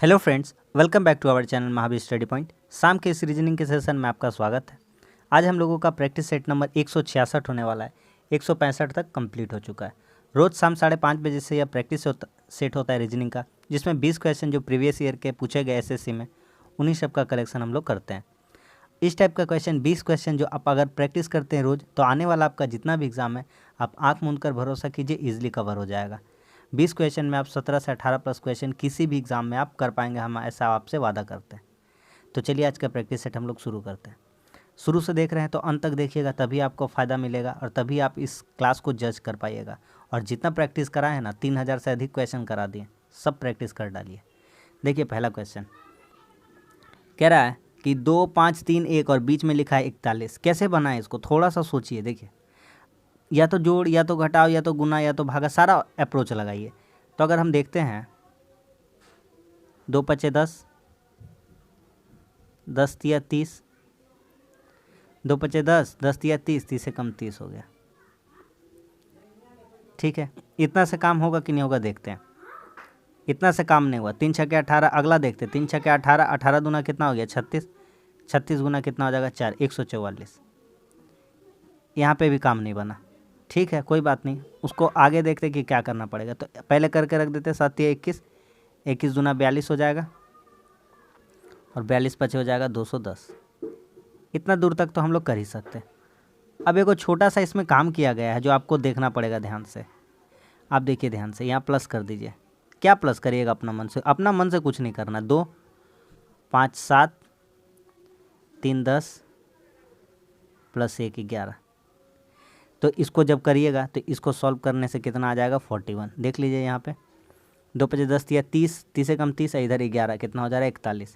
Hello friends, welcome back to our channel Mahavir study point. शाम के इस रीजनिंग के सेशन में आपका स्वागत है। आज हम लोगों का प्रैक्टिस सेट नंबर 166 होने वाला है। 165 तक कंप्लीट हो चुका है। रोज़ शाम 5:30 बजे से यह प्रैक्टिस सेट होता है रीजनिंग का, जिसमें 20 क्वेश्चन जो प्रीवियस ईयर के पूछे गए एसएससी में, उन्हीं सब का कलेक्शन हम लोग करते हैं। इस टाइप का क्वेश्चन 20 क्वेश्चन जो आप अगर प्रैक्टिस करते हैं रोज़, तो आने वाला आपका जितना भी एग्जाम है, आप आँख मूंद कर भरोसा कीजिए ईजिली कवर हो जाएगा। 20 क्वेश्चन में आप 17 से 18 प्लस क्वेश्चन किसी भी एग्जाम में आप कर पाएंगे, हम ऐसा आपसे वादा करते हैं। तो चलिए आज का प्रैक्टिस सेट हम लोग शुरू करते हैं। शुरू से देख रहे हैं तो अंत तक देखिएगा, तभी आपको फ़ायदा मिलेगा और तभी आप इस क्लास को जज कर पाइएगा। और जितना प्रैक्टिस करा है ना, 3000 से अधिक क्वेश्चन करा दिए, सब प्रैक्टिस कर डालिए। देखिए पहला क्वेश्चन कह रहा है कि 2, 5, 3, 1 और बीच में लिखा है 41। कैसे बनाए इसको, थोड़ा सा सोचिए। देखिए, या तो जोड़, या तो घटाओ, या तो गुना, या तो भागा, सारा अप्रोच लगाइए। तो अगर हम देखते हैं 2 × 5 = 10, 10 × 3 = 30, 2 × 5 = 10, 10 × 3 = 30, 30 से कम 30 हो गया। ठीक है, इतना से काम होगा कि नहीं होगा देखते हैं। इतना से काम नहीं हुआ। 3 × 6 = 18। अगला देखते, 3 × 6 = 18, 18 दूना कितना हो गया 36, 36 गुना कितना हो जाएगा 4, 144। यहाँ पे भी काम नहीं बना। ठीक है, कोई बात नहीं, उसको आगे देखते कि क्या करना पड़ेगा। तो पहले करके रख देते, 7 × 21, 21 दूना 42 हो जाएगा और 42 × 5 हो जाएगा 210। इतना दूर तक तो हम लोग कर ही सकते हैं। अब एक छोटा सा इसमें काम किया गया है जो आपको देखना पड़ेगा ध्यान से। आप देखिए ध्यान से, यहाँ प्लस कर दीजिए। क्या प्लस करिएगा अपना मन से? अपना मन से कुछ नहीं करना। 2, 5, 7, 3, 10 प्लस 1, 11। तो इसको जब करिएगा तो इसको सॉल्व करने से कितना आ जाएगा 41। देख लीजिए यहाँ पे 2 × 5 = 10 या 30, 30 से कम 30 है, इधर 11, कितना हो जा रहा है 41।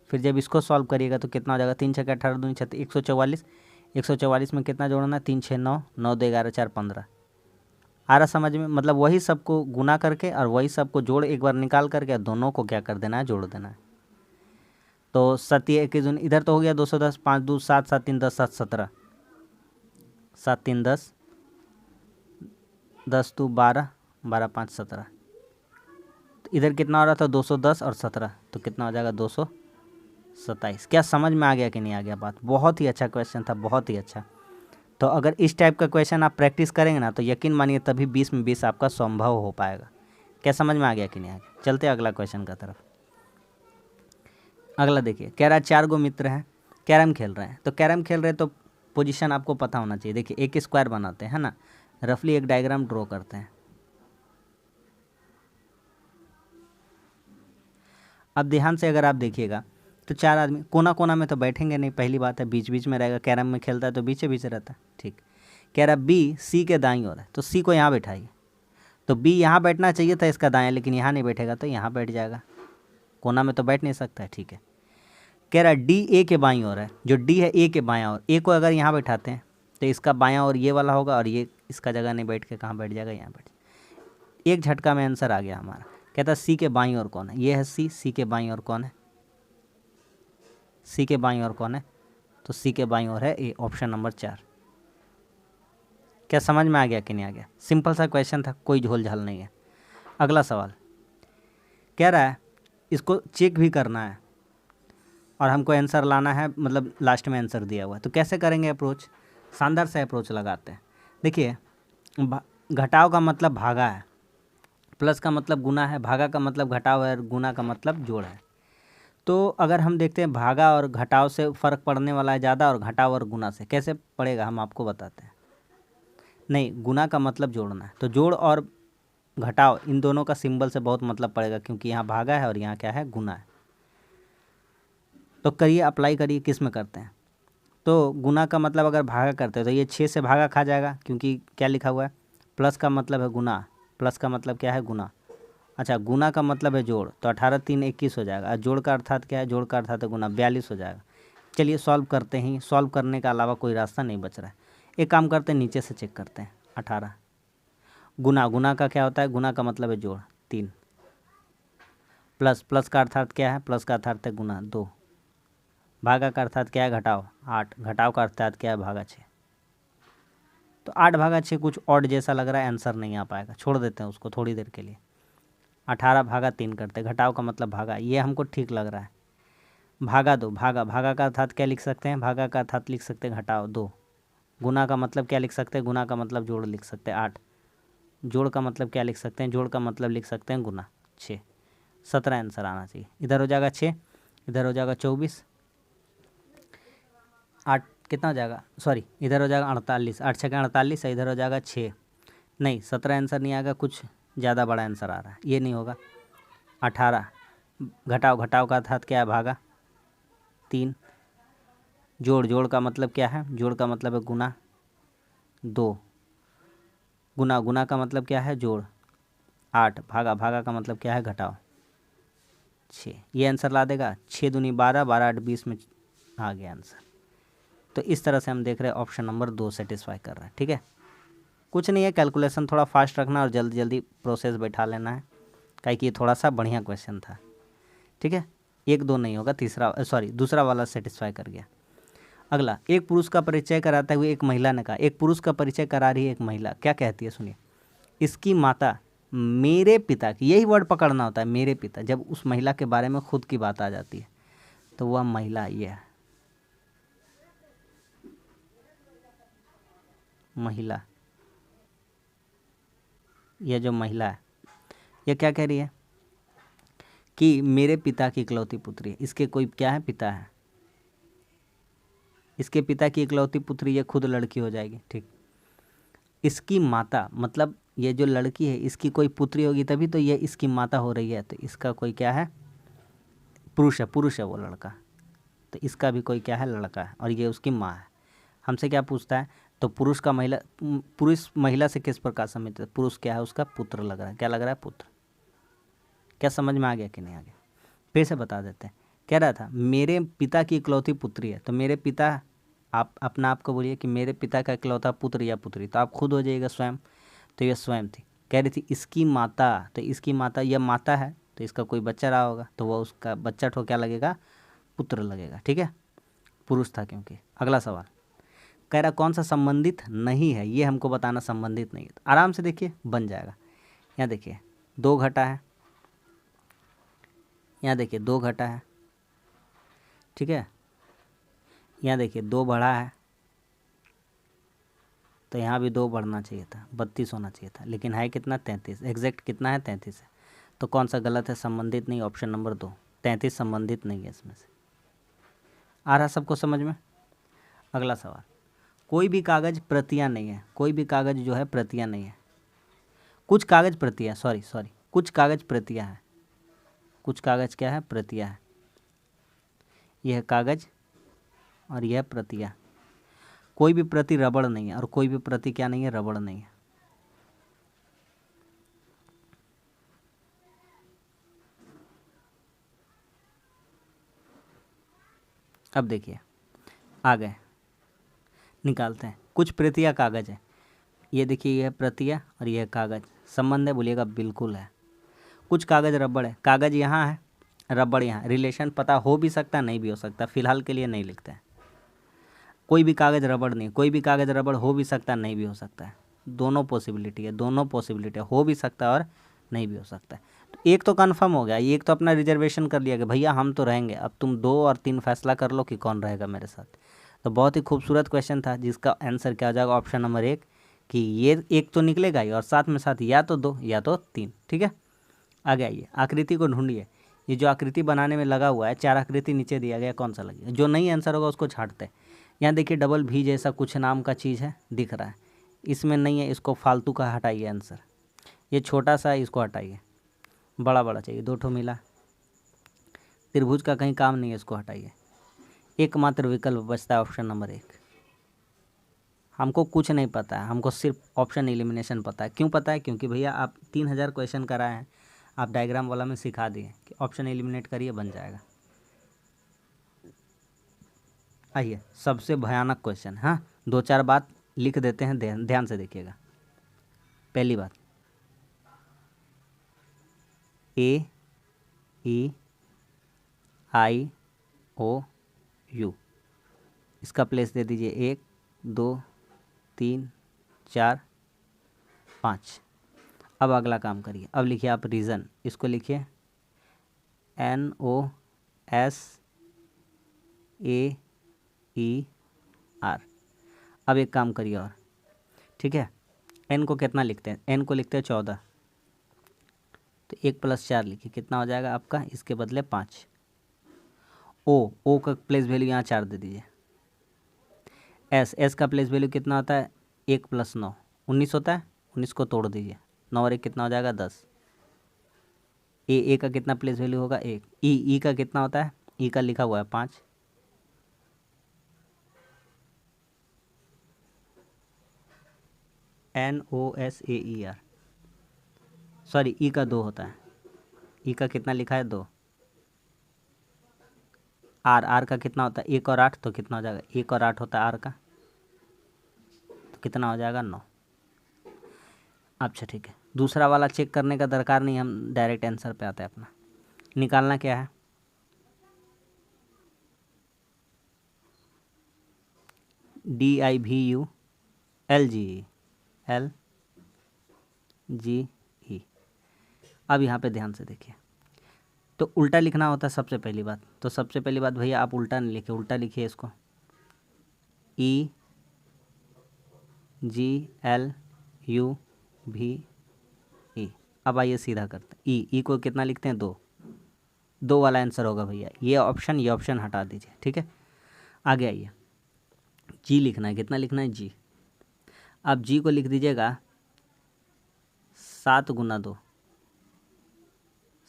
फिर जब इसको सॉल्व करिएगा तो कितना हो जाएगा 3 × 6 = 18, 2 × 36, 144। 144 में कितना जोड़ना है 3, 6, 9, 9, 2, 11, 4, 15। आ रहा समझ में? मतलब वही सबको गुना करके और वही सबको जोड़ एक बार निकाल करके दोनों को क्या कर देना है, जोड़ देना है। तो 7 × 1 = इधर तो हो गया 210, 5 × 2 = 7, 7 × 3 = 10, 7 × 17, 7 × 3 = 10, 10 × 2 = 12, 12 × 5 = 17। इधर कितना हो रहा था 210 और 17, तो कितना हो जाएगा 227। क्या समझ में आ गया कि नहीं आ गया बात? बहुत ही अच्छा क्वेश्चन था, बहुत ही अच्छा। तो अगर इस टाइप का क्वेश्चन आप प्रैक्टिस करेंगे ना, तो यकीन मानिए तभी 20 में 20 आपका संभव हो पाएगा। क्या समझ में आ गया कि नहीं आ गया? चलते अगला क्वेश्चन का तरफ। अगला देखिए, कह रहा है 4 गो मित्र हैं, कैरम खेल रहे हैं। तो कैरम खेल रहे हैं तो पोजीशन आपको पता होना चाहिए। देखिए एक स्क्वायर बनाते हैं ना, रफली एक डायग्राम ड्रॉ करते हैं। अब ध्यान से अगर आप देखिएगा तो 4 आदमी कोना कोना में तो बैठेंगे नहीं, पहली बात है, बीच बीच में रहेगा। कैरम में खेलता है तो बीचे बीच रहता है। ठीक, कह रहा बी सी के दाईं ओर है, तो सी को यहाँ बैठाइए। तो बी यहाँ बैठना चाहिए था इसका दाएं, लेकिन यहाँ नहीं बैठेगा तो यहाँ बैठ जाएगा, कोना में तो बैठ नहीं सकता है। ठीक है, कह रहा डी ए के बाईं ओर है, जो डी है ए के बायां ओर। ए को अगर यहाँ बैठाते हैं तो इसका बायां ओर ये वाला होगा और ये इसका जगह नहीं बैठ के कहाँ बैठ जाएगा, यहाँ बैठ। एक झटका में आंसर आ गया हमारा। कहता सी के बाईं ओर कौन है? ये है सी। सी के बाईं ओर कौन है? सी के बाईं ओर कौन है? तो सी के बाईं ओर है ए, ऑप्शन नंबर 4। क्या समझ में आ गया कि नहीं आ गया? सिंपल सा क्वेश्चन था, कोई झोल झाल नहीं है। अगला सवाल कह रहा है इसको चेक भी करना है और हमको आंसर लाना है, मतलब लास्ट में आंसर दिया हुआ है। तो कैसे करेंगे अप्रोच? शानदार से अप्रोच लगाते हैं। देखिए, घटाव का मतलब भागा है, प्लस का मतलब गुना है, भागा का मतलब घटाव है, गुना का मतलब जोड़ है। तो अगर हम देखते हैं भागा और घटाव से फ़र्क पड़ने वाला है ज़्यादा, और घटाव और गुना से कैसे पड़ेगा हम आपको बताते हैं। नहीं, गुना का मतलब जोड़ना है, तो जोड़ और घटाव इन दोनों का सिंबल से बहुत मतलब पड़ेगा, क्योंकि यहाँ भागा है और यहाँ क्या है, गुना है। तो करिए, अप्लाई करिए, किस में करते हैं। तो गुना का मतलब अगर भागा करते हैं तो ये 6 से भागा खा जाएगा, क्योंकि क्या लिखा हुआ है, प्लस का मतलब है गुना, प्लस का मतलब क्या है, गुना। अच्छा, गुना का मतलब है जोड़, तो 18 × 3 = 21 हो जाएगा। और जोड़ का अर्थात क्या है, जोड़ का अर्थात है गुना, 42 हो जाएगा। चलिए सॉल्व करते हैं। सॉल्व करने का अलावा कोई रास्ता नहीं बच रहा है। एक काम करते हैं, नीचे से चेक करते हैं। 18 गुना, गुना का क्या होता है, गुना का मतलब है जोड़ 3, प्लस, प्लस का अर्थात क्या है, प्लस का अर्थात है गुना 2, भागा का अर्थात क्या है, घटाव 8, घटाव का अर्थात क्या है, भागा 6। तो 8 भागा 6 कुछ ऑड जैसा लग रहा है, आंसर नहीं आ पाएगा, छोड़ देते हैं उसको थोड़ी देर के लिए। 18 भागा 3 करते, घटाओ का मतलब भागा, ये हमको ठीक लग रहा है। भागा 2, भागा, भागा का अर्थात क्या लिख सकते हैं, भागा का अर्थात लिख सकते हैं घटाओ 2। गुना का मतलब क्या लिख सकते हैं, गुना का मतलब जोड़ लिख सकते हैं 8। जोड़ का मतलब क्या लिख सकते हैं, जोड़ का मतलब लिख सकते हैं गुना 6। 17 आंसर आना चाहिए। इधर हो जाएगा 6, इधर हो जाएगा 24, 8 कितना हो जाएगा, सॉरी इधर हो जाएगा 48, 8 छः 48 है, इधर हो जाएगा 6। नहीं 17 आंसर नहीं आएगा, कुछ ज़्यादा बड़ा आंसर आ रहा है, ये नहीं होगा। 18 घटाओ, घटाओ का अर्थात क्या है, भागा 3। जोड़, जोड़ का मतलब क्या है, जोड़ का मतलब है गुना 2। गुना, गुना का मतलब क्या है, जोड़ 8। भागा, भागा का मतलब क्या है, घटाओ 6। ये आंसर ला देगा। 6 दूनी 12, 12 8 20 में आ गया आंसर। तो इस तरह से हम देख रहे हैं ऑप्शन नंबर 2 सेटिस्फाई कर रहा है। ठीक है, कुछ नहीं है, कैलकुलेशन थोड़ा फास्ट रखना और जल्दी जल्दी प्रोसेस बैठा लेना है, काहे कि ये थोड़ा सा बढ़िया क्वेश्चन था। ठीक है, 1 2 नहीं होगा, तीसरा सॉरी दूसरा वाला सेटिस्फाई कर गया। अगला, एक पुरुष का परिचय कराते हुए एक महिला ने कहा, एक पुरुष का परिचय करा रही है एक महिला, क्या कहती है सुनिए। इसकी माता मेरे पिता की, यही वर्ड पकड़ना होता है, मेरे पिता। जब उस महिला के बारे में खुद की बात आ जाती है तो वह महिला ये है, महिला। यह जो महिला है यह क्या कह रही है कि मेरे पिता की इकलौती पुत्री है। इसके कोई क्या है, पिता है, इसके पिता की इकलौती पुत्री, ये खुद लड़की हो जाएगी। ठीक, इसकी माता मतलब ये जो लड़की है इसकी कोई पुत्री होगी तभी तो ये इसकी माता हो रही है। तो इसका कोई क्या है, पुरुष है, पुरुष है वो लड़का। तो इसका भी कोई क्या है, लड़का है, और ये उसकी माँ है। हमसे क्या पूछता है, तो पुरुष का महिला, पुरुष महिला से किस प्रकार संबंधित है, पुरुष क्या है, उसका पुत्र लग रहा है। क्या लग रहा है, पुत्र। क्या समझ में आ गया कि नहीं आ गया, फिर से बता देते हैं। कह रहा था मेरे पिता की इकलौती पुत्री है, तो मेरे पिता, आप अपना आप को बोलिए कि मेरे पिता का इकलौता पुत्र या पुत्री, तो आप खुद हो जाइएगा स्वयं। तो यह स्वयं थी। कह रही थी इसकी माता, तो इसकी माता, यह माता है तो इसका कोई बच्चा रहा होगा, तो वह उसका बच्चा ठो क्या लगेगा, पुत्र लगेगा। ठीक है, पुरुष था क्योंकि। अगला सवाल कह रहा कौन सा संबंधित नहीं है, ये हमको बताना संबंधित नहीं है। तो आराम से देखिए बन जाएगा। यहाँ देखिए 2 घटा है, यहाँ देखिए 2 घटा है, ठीक है, यहाँ देखिए 2 बढ़ा है, तो यहाँ भी 2 बढ़ना चाहिए था, 32 होना चाहिए था, लेकिन है कितना, 33। एग्जैक्ट कितना है, 33 है। तो कौन सा गलत है, संबंधित नहीं, ऑप्शन नंबर 2 33 संबंधित नहीं है इसमें से। आ रहा सबको समझ में। अगला सवाल, कोई भी कागज़ प्रतियाँ नहीं है, कोई भी कागज़ जो है प्रतियाँ नहीं है, कुछ कागज़ प्रतियाँ, सॉरी सॉरी कुछ कागज़ प्रतियाँ हैं, कुछ कागज़ क्या है, प्रतियाँ है। यह कागज़ और यह प्रतियाँ। कोई भी प्रति रबड़ नहीं है और कोई भी प्रति क्या नहीं है, रबड़ नहीं है। अब देखिए आ गए, निकालते हैं। कुछ प्रतियाँ कागज़ है, ये देखिए यह प्रतियाँ और यह कागज़, संबंध है, बोलिएगा बिल्कुल है। कुछ कागज़ रबड़ है, कागज़ यहाँ है, रबड़ यहाँ, रिलेशन पता हो भी सकता नहीं भी हो सकता, फिलहाल के लिए नहीं लिखते हैं। कोई भी कागज़ रबड़ नहीं, कोई भी कागज़ रबड़ हो भी सकता नहीं भी हो सकता है, दोनों पॉसिबिलिटी है, दोनों पॉसिबिलिटी है, हो भी सकता है और नहीं भी हो सकता है। तो एक तो कंफर्म हो गया, एक तो अपना रिजर्वेशन कर लिया कि भैया हम तो रहेंगे, अब तुम 2 और 3 फैसला कर लो कि कौन रहेगा मेरे साथ। तो बहुत ही खूबसूरत क्वेश्चन था जिसका आंसर क्या हो जाएगा, ऑप्शन नंबर 1 कि ये एक तो निकलेगा ही और साथ में साथ या तो 2 या तो 3। ठीक है, आगे आइए, आकृति को ढूंढिए। ये जो आकृति बनाने में लगा हुआ है, 4 आकृति नीचे दिया गया, कौन सा लगेगा, जो नहीं आंसर होगा उसको छांटते हैं। यहाँ देखिए डबल भी जैसा कुछ नाम का चीज़ है, दिख रहा है, इसमें नहीं है, इसको फालतू का हटाइए आंसर। ये छोटा सा है, इसको हटाइए, बड़ा बड़ा चाहिए, 2 ठो मिला। त्रिभुज का कहीं काम नहीं है, इसको हटाइए। एकमात्र विकल्प बचता है ऑप्शन नंबर 1। हमको कुछ नहीं पता है, हमको सिर्फ ऑप्शन एलिमिनेशन पता है। क्यों पता है, क्योंकि भैया आप 3000 क्वेश्चन कराए हैं, आप डायग्राम वाला में सिखा दिए कि ऑप्शन एलिमिनेट करिए बन जाएगा। आइए सबसे भयानक क्वेश्चन, हाँ 2-4 बात लिख देते हैं, ध्यान से देखिएगा। पहली बात, AEIOU, इसका प्लेस दे दीजिए 1 2 3 4 5। अब अगला काम करिए, अब लिखिए आप रीज़न, इसको लिखिए NOSAER। अब एक काम करिए और, ठीक है, n को कितना लिखते हैं, n को लिखते हैं 14, तो 1 + 4 लिखिए, कितना हो जाएगा आपका, इसके बदले 5। ओ का प्लेस वैल्यू यहाँ 4 दे दीजिए। एस का प्लेस वैल्यू कितना होता है, 1 + 9 19 होता है, 19 को तोड़ दीजिए, 9 और 1 कितना हो जाएगा 10। ए का कितना प्लेस वैल्यू होगा 1। ई का कितना होता है, ई का लिखा हुआ है 5। NOSAER, सॉरी ई का 2 होता है, ई का कितना लिखा है 2। आर का कितना होता है 1 और 8, तो कितना हो जाएगा 1 और 8 होता है आर का, तो कितना हो जाएगा 9। अच्छा ठीक है, दूसरा वाला चेक करने का दरकार नहीं, हम डायरेक्ट आंसर पे आते हैं अपना। निकालना क्या है, DIVULGE। अब यहाँ पे ध्यान से देखिए, तो उल्टा लिखना होता है सबसे पहली बात, तो सबसे पहली बात भैया आप उल्टा नहीं लिखिए, उल्टा लिखिए इसको EGLUVE। अब आइए सीधा करते हैं, ई को कितना लिखते हैं 2, 2 वाला आंसर होगा भैया, ये ऑप्शन हटा दीजिए, ठीक है। आगे आइए, जी लिखना है, कितना लिखना है जी। अब जी को लिख दीजिएगा 7 × 2,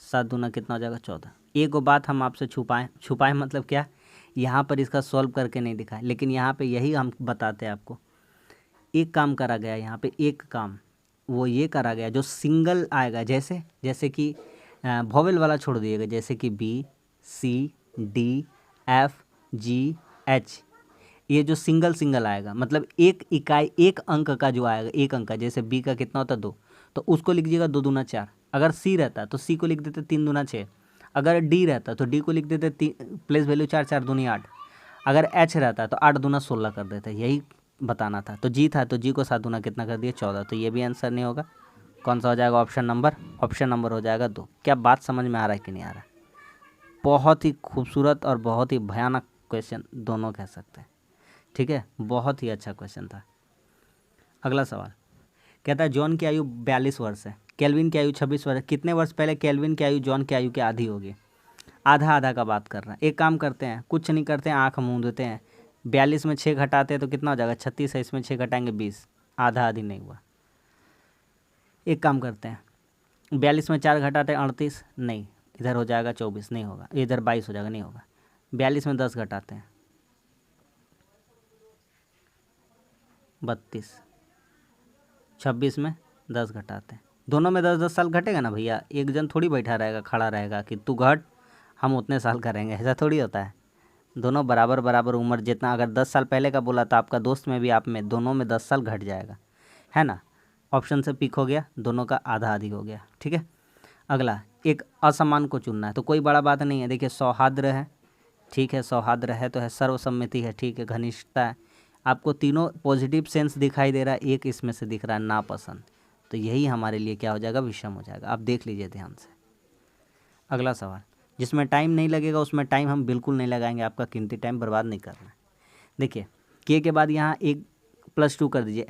7 दूना कितना हो जाएगा 14। एक बात हम आपसे छुपाएं मतलब क्या, यहाँ पर इसका सॉल्व करके नहीं दिखाए, लेकिन यहाँ पे यही हम बताते हैं आपको। एक काम करा गया यहाँ पे, एक काम वो ये करा गया जो सिंगल आएगा, जैसे कि वोवेल वाला छोड़ दिएगा, जैसे कि BCDFGH, ये जो सिंगल आएगा, मतलब एक इकाई, एक अंक का जो आएगा, एक अंक का, जैसे बी का कितना होता है 2, तो उसको लिख दीजिएगा 2 दूना 4। अगर सी रहता तो सी को लिख देते 3 दूना 6। अगर डी रहता तो डी को लिख देते प्लेस वैल्यू 4, 4 दूनी 8। अगर एच रहता तो 8 दूना 16 कर देते, यही बताना था। तो जी था, तो जी को 7 दूना कितना कर दिया 14, तो ये भी आंसर नहीं होगा। कौन सा हो जाएगा, ऑप्शन नंबर हो जाएगा 2। क्या बात समझ में आ रहा है कि नहीं आ रहा है। बहुत ही खूबसूरत और बहुत ही भयानक क्वेश्चन दोनों कह सकते हैं, ठीक है, बहुत ही अच्छा क्वेश्चन था। अगला सवाल कहता है जॉन की आयु 42 वर्ष है, केल्विन की आयु 26 वर्ष है, कितने वर्ष पहले केल्विन की आयु जॉन की आयु के आधी होगी। आधा आधा का बात कर रहा है। एक काम करते हैं, कुछ नहीं करते हैं, आँख मूंद देते हैं, 42 में 6 घटाते हैं तो कितना हो जाएगा 36 है, इसमें 6 घटाएंगे 20, आधा आधी नहीं हुआ। एक काम करते हैं, 42 में 4 घटाते हैं 38, नहीं, इधर हो जाएगा 24, नहीं होगा, इधर 22 हो जाएगा, नहीं होगा। 42 में 10 घटाते हैं 32, 26 में 10 घटाते हैं, दोनों में 10-10 साल घटेगा ना भैया, एक जन थोड़ी बैठा रहेगा खड़ा रहेगा कि तू घट हम उतने साल करेंगे, ऐसा थोड़ी होता है। दोनों बराबर बराबर उम्र, जितना अगर 10 साल पहले का बोला तो आपका दोस्त में भी आप में दोनों में 10 साल घट जाएगा, है ना। ऑप्शन से पिक हो गया, दोनों का आधा आधी हो गया, ठीक है। अगला, एक असमान को चुनना है, तो कोई बड़ा बात नहीं है। देखिए सौहार्द है, ठीक है, सौहार्द है तो है, सर्वसम्मति है, ठीक है, घनिष्ठता है, आपको तीनों पॉजिटिव सेंस दिखाई दे रहा है, एक इसमें से दिख रहा है नापसंद, तो यही हमारे लिए क्या हो जाएगा, विषम हो जाएगा। आप देख लीजिए ध्यान से। अगला सवाल, जिसमें टाइम नहीं लगेगा उसमें टाइम हम बिल्कुल नहीं लगाएंगे, आपका कीमती टाइम बर्बाद नहीं करना है। देखिए के बाद यहाँ एक +2 कर दीजिए,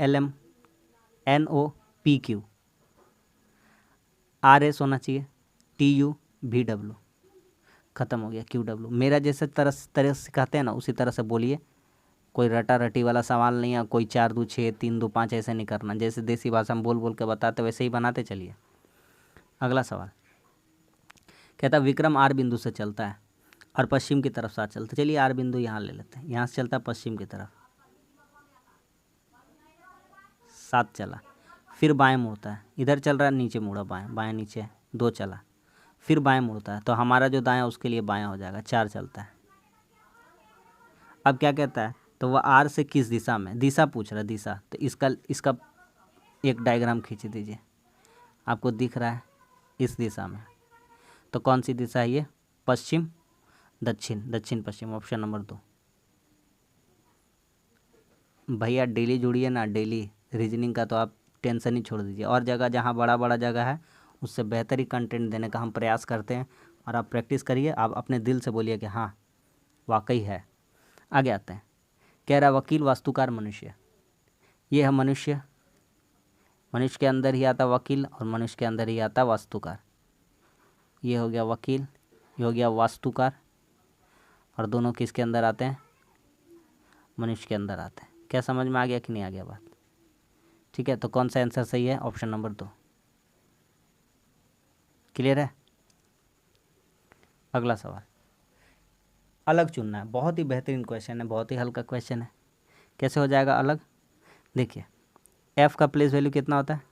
LMNOPQ, RS होना चाहिए, TUVW, ख़त्म हो गया QW। मेरा जैसे तरह सिखाते हैं ना उसी तरह से बोलिए, कोई रटा रटी वाला सवाल नहीं है, कोई 4 2 6 3 2 5 ऐसे नहीं करना, जैसे देसी भाषा में बोल बोल के बताते वैसे ही बनाते चलिए। अगला सवाल कहता विक्रम R बिंदु से चलता है और पश्चिम की तरफ 7 चलता है। चलिए R बिंदु यहाँ ले लेते हैं, यहाँ से चलता है पश्चिम की तरफ, 7 चला, फिर बाएं मुड़ता है, इधर चल रहा है, नीचे मुड़ा, बाएं बाएं नीचे 2 चला, फिर बाएं मुड़ता है, तो हमारा जो दायां उसके लिए बायां हो जाएगा, 4 चलता है। अब क्या कहता है, तो वह R से किस दिशा में, दिशा पूछ रहा है, दिशा, तो इसका एक डायग्राम खींच दीजिए, आपको दिख रहा है इस दिशा में, तो कौन सी दिशा है ये, पश्चिम दक्षिण, दक्षिण पश्चिम, ऑप्शन नंबर 2। भैया डेली जुड़िए ना, डेली रीजनिंग का तो आप टेंशन ही छोड़ दीजिए। और जगह जहाँ बड़ा बड़ा जगह है उससे बेहतर ही कंटेंट देने का हम प्रयास करते हैं, और आप प्रैक्टिस करिए, आप अपने दिल से बोलिए कि हाँ वाकई है। आगे आते हैं। कह रहा वकील, वास्तुकार, मनुष्य। ये है मनुष्य, मनुष्य के अंदर ही आता वकील और मनुष्य के अंदर ही आता वास्तुकार। ये हो गया वकील, ये हो गया वास्तुकार, और दोनों किसके अंदर आते हैं? मनुष्य के अंदर आते हैं। क्या समझ में आ गया कि नहीं आ गया बात? ठीक है, तो कौन सा आंसर सही है? Option number 2। क्लियर है? अगला सवाल, अलग चुनना है। बहुत ही बेहतरीन क्वेश्चन है, बहुत ही हल्का क्वेश्चन है। कैसे हो जाएगा अलग? देखिए, एफ का प्लेस वैल्यू कितना होता है?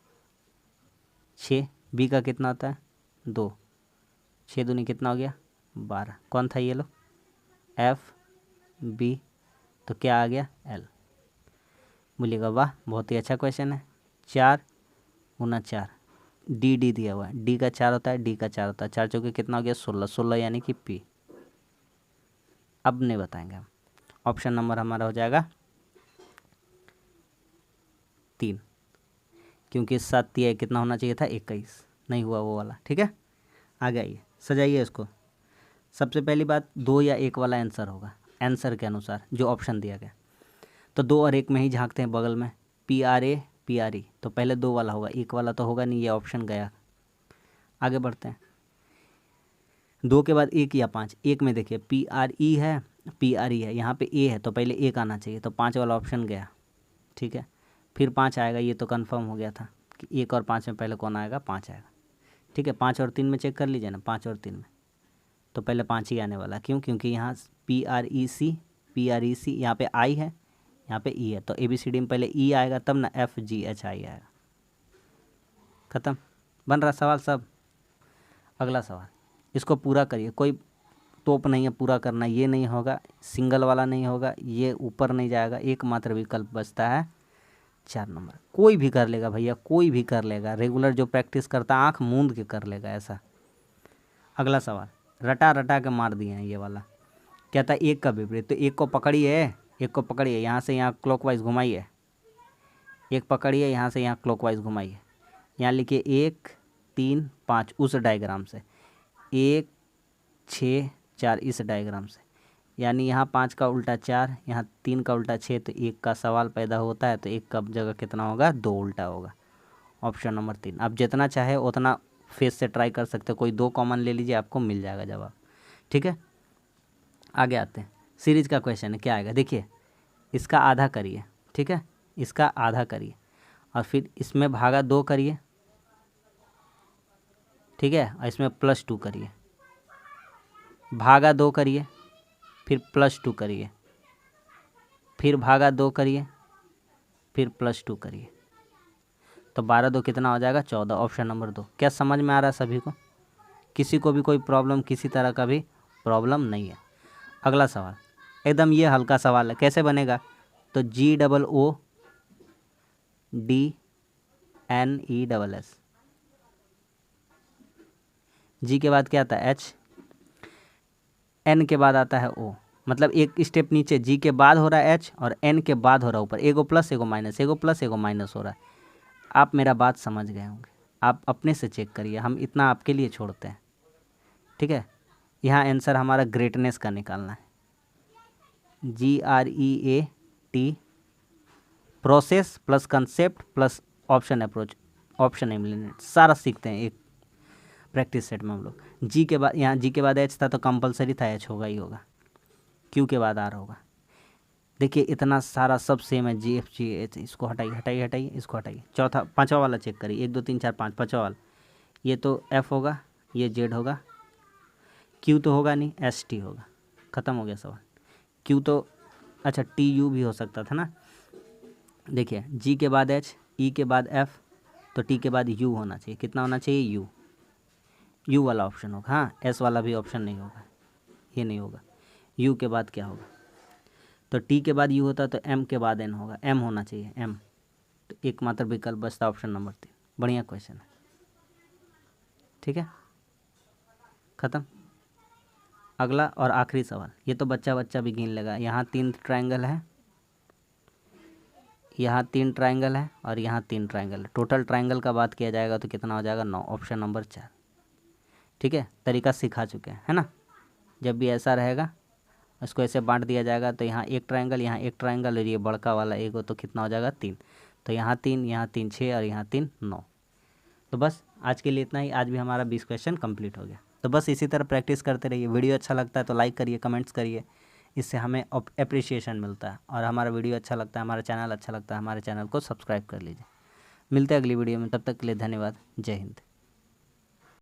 6। बी का कितना होता है? 2। 6 दूनी कितना हो गया? 12। कौन था ये लोग? एफ, बी, तो क्या आ गया? एल। बोलिएगा वाह, बहुत ही अच्छा क्वेश्चन है। 4 गुना 4, डी दिया हुआ है, डी का 4 होता है, डी का 4 होता है, 4 चौके कितना हो गया? 16। 16 यानी कि पी। अब नहीं बताएंगे हम। ऑप्शन नंबर हमारा हो जाएगा 3, क्योंकि 7 या कितना होना चाहिए था? 21। नहीं हुआ वो वाला। ठीक है, आगे आइए, सजाइए इसको। सबसे पहली बात, 2 या 1 वाला आंसर होगा आंसर के अनुसार जो ऑप्शन दिया गया। तो 2 और 1 में ही झांकते हैं बगल में, PRA PRE, तो पहले 2 वाला होगा, 1 वाला तो होगा नहीं, ये ऑप्शन गया। आगे बढ़ते हैं। 2 के बाद 1 या 5, 1 में देखिए PRE है, PRE है, यहाँ पे A है तो पहले 1 आना चाहिए, तो 5 वाला ऑप्शन गया। ठीक है, फिर 5 आएगा, ये तो कंफर्म हो गया था कि 1 और 5 में पहले कौन आएगा? 5 आएगा। ठीक है, 5 और 3 में चेक कर लीजिए ना, 5 और 3 में तो पहले 5 ही आने वाला। क्यों? क्योंकि यहाँ PREC यहाँ पे I है, यहाँ पे E है, तो ABCD में पहले E आएगा तब ना FGHI आएगा। ख़त्म, बन रहा सवाल सब। अगला सवाल, इसको पूरा करिए, कोई टोप नहीं है पूरा करना, ये नहीं होगा, सिंगल वाला नहीं होगा, ये ऊपर नहीं जाएगा, एकमात्र विकल्प बचता है 4 नंबर। कोई भी कर लेगा भैया, कोई भी कर लेगा, रेगुलर जो प्रैक्टिस करता आँख मूंद के कर लेगा ऐसा। अगला सवाल, रटा रटा के मार दिए हैं ये वाला। कहता है 1 का विपरीत, तो 1 को पकड़िए, 1 को पकड़िए, यहाँ से यहाँ क्लॉकवाइज घुमाइए, 1 पकड़िए, यहाँ से यहाँ क्लॉकवाइज घुमाइए, यहाँ लिखिए 1 3 5 उस डायग्राम से, 1 6 4 इस डायग्राम से, यानी यहाँ 5 का उल्टा 4, यहाँ 3 का उल्टा 6, तो 1 का सवाल पैदा होता है, तो 1 का जगह कितना होगा? 2 उल्टा होगा। Option number 3। आप जितना चाहे उतना फेस से ट्राई कर सकते हो, कोई 2 कॉमन ले लीजिए, आपको मिल जाएगा जवाब। ठीक है, आगे आते हैं। सीरीज का क्वेश्चन है, क्या आएगा? देखिए, इसका आधा करिए, ठीक है, इसका आधा करिए, और फिर इसमें भागा 2 करिए, ठीक है, और इसमें +2 करिए, भागा 2 करिए, फिर +2 करिए, फिर भागा 2 करिए, फिर +2 करिए, तो 12 2 कितना हो जाएगा? 14। Option number 2। क्या समझ में आ रहा है सभी को? किसी को भी कोई प्रॉब्लम, किसी तरह का भी प्रॉब्लम नहीं है? अगला सवाल एकदम ये हल्का सवाल है, कैसे बनेगा? तो GOODNESS, जी के बाद क्या आता है? H, N के बाद आता है O, मतलब एक स्टेप नीचे, जी के बाद हो रहा है H और N के बाद हो रहा है ऊपर, एगो प्लस एगो माइनस, एगो प्लस एगो माइनस हो रहा है। आप मेरा बात समझ गए होंगे, आप अपने से चेक करिए, हम इतना आपके लिए छोड़ते हैं। ठीक है, यहाँ आंसर हमारा ग्रेटनेस का निकालना है, GREAT, process plus concept plus option approach, option eliminate, सारा सीखते हैं एक प्रैक्टिस सेट में हम लोग। जी के बाद, यहाँ जी के बाद एच था तो कंपलसरी था, एच होगा ही होगा, क्यू के बाद आर होगा। देखिए इतना सारा सब सेम है, GFG, इसको हटाइए हटाइए हटाइए, इसको हटाइए। चौथा 5वां वाला चेक करिए, 1 2 3 4 5, 5वां वाला, ये तो F होगा, ये Z होगा, Q तो होगा नहीं, ST होगा। ख़त्म हो गया सवाल। Q तो अच्छा TU भी हो सकता था ना। देखिए G के बाद H, E के बाद F, तो T के बाद U होना चाहिए, कितना होना चाहिए? U वाला ऑप्शन होगा। हाँ, S वाला भी ऑप्शन नहीं होगा, ये नहीं होगा। U के बाद क्या होगा? तो T के बाद U होता तो M के बाद N होगा, M होना चाहिए, M, तो एकमात्र विकल्प बचता ऑप्शन नंबर 3। बढ़िया क्वेश्चन है, ठीक है, ख़त्म। अगला और आखिरी सवाल, ये तो बच्चा बच्चा भी गिन लेगा। यहाँ 3 ट्रायंगल है, यहाँ 3 ट्राइंगल है और यहाँ 3 ट्राइंगल है। टोटल ट्राइंगल का बात किया जाएगा तो कितना हो जाएगा 9, ऑप्शन नंबर 4। ठीक है, तरीका सिखा चुके हैं, है ना। जब भी ऐसा रहेगा इसको ऐसे बांट दिया जाएगा तो यहाँ एक ट्राइंगल, यहाँ एक ट्राइंगल और ये बड़का वाला एक हो तो कितना हो जाएगा 3। तो यहाँ 3, यहाँ 3 6 और यहाँ 3 9। तो बस आज के लिए इतना ही। आज भी हमारा 20 क्वेश्चन कंप्लीट हो गया। तो बस इसी तरह प्रैक्टिस करते रहिए। वीडियो अच्छा लगता है तो लाइक करिए, कमेंट्स करिए, इससे हमें अप्रिसिएशन मिलता है। और हमारा वीडियो अच्छा लगता है, हमारा चैनल अच्छा लगता है, हमारे चैनल को सब्सक्राइब कर लीजिए। मिलते हैं अगली वीडियो में, तब तक के लिए धन्यवाद। जय हिंद।